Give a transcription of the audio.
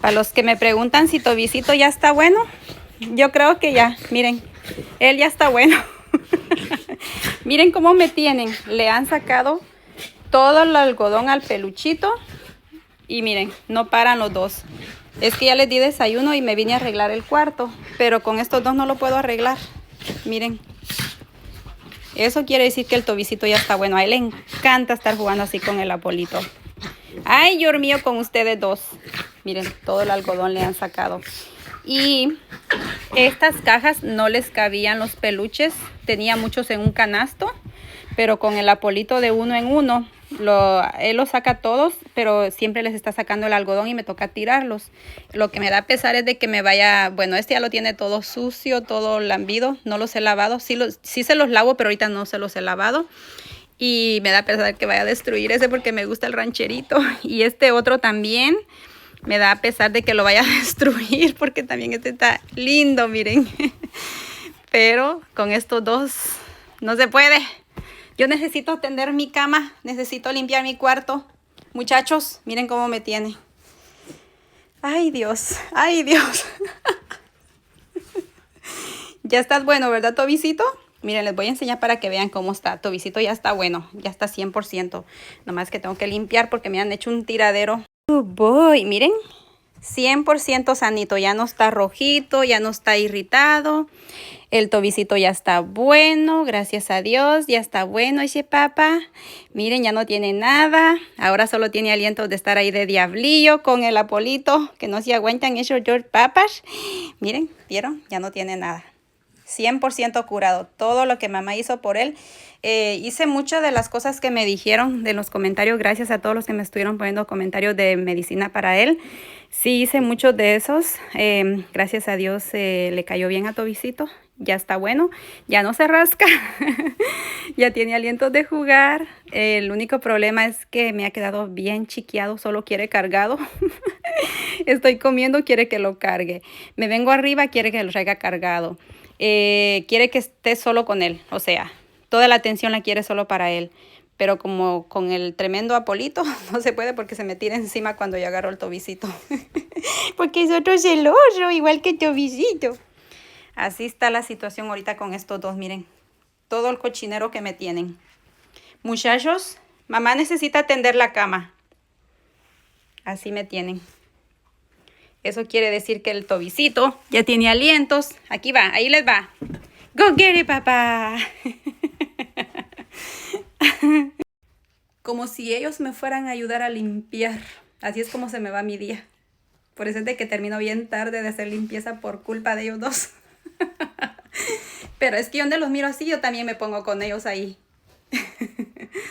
Para los que me preguntan si Tobicito ya está bueno, yo creo que ya, miren, él ya está bueno. Miren cómo me tienen, le han sacado todo el algodón al peluchito y miren, no paran los dos. Es que ya les di desayuno y me vine a arreglar el cuarto, pero con estos dos no lo puedo arreglar. Miren, eso quiere decir que el Tobicito ya está bueno. A él le encanta estar jugando así con el Apolito. Ay, Dios mío, con ustedes dos. Miren, todo el algodón le han sacado. Y estas cajas no les cabían los peluches. Tenía muchos en un canasto, pero con el Apolito de uno en uno, él los saca todos, pero siempre les está sacando el algodón y me toca tirarlos. Lo que me da pesar es de que me vaya, bueno, este ya lo tiene todo sucio, todo lambido, no los he lavado. Sí se los lavo, pero ahorita no se los he lavado. Y me da pesar que vaya a destruir ese porque me gusta el rancherito. Y este otro también me da pesar de que lo vaya a destruir porque también este está lindo, miren. Pero con estos dos no se puede. Yo necesito atender mi cama, necesito limpiar mi cuarto. Muchachos, miren cómo me tiene. Ay, Dios, ay, Dios. Ya estás bueno, ¿verdad, Tobicito? Miren, les voy a enseñar para que vean cómo está. Tobicito ya está bueno, ya está 100%. Nomás que tengo que limpiar porque me han hecho un tiradero. Oh boy, miren, 100% sanito. Ya no está rojito, ya no está irritado. El Tobicito ya está bueno, gracias a Dios, ya está bueno ese papá. Miren, ya no tiene nada. Ahora solo tiene aliento de estar ahí de diablillo con el Apolito, que no se aguantan esos George papas. Miren, ¿vieron? Ya no tiene nada. 100% curado. Todo lo que mamá hizo por él. Hice muchas de las cosas que me dijeron de los comentarios. Gracias a todos los que me estuvieron poniendo comentarios de medicina para él. Sí, hice muchos de esos. Gracias a Dios le cayó bien a Tobicito. Ya está bueno. Ya no se rasca. Ya tiene aliento de jugar. El único problema es que me ha quedado bien chiqueado. Solo quiere cargado. Estoy comiendo, quiere que lo cargue. Me vengo arriba, quiere que lo traiga cargado. Quiere que esté solo con él, o sea, toda la atención la quiere solo para él, pero como con el tremendo Apolito no se puede porque se me tira encima cuando yo agarro el Tobicito. Porque es otro celoso, igual que Tobicito. Así está la situación ahorita con estos dos, miren, todo el cochinero que me tienen. Muchachos, mamá necesita tender la cama. Así me tienen. Eso quiere decir que el Tobicito ya tiene alientos. Aquí va, ahí les va. Go get it, papá. Como si ellos me fueran a ayudar a limpiar. Así es como se me va mi día. Por eso es de que termino bien tarde de hacer limpieza por culpa de ellos dos. Pero es que donde los miro así, yo también me pongo con ellos ahí.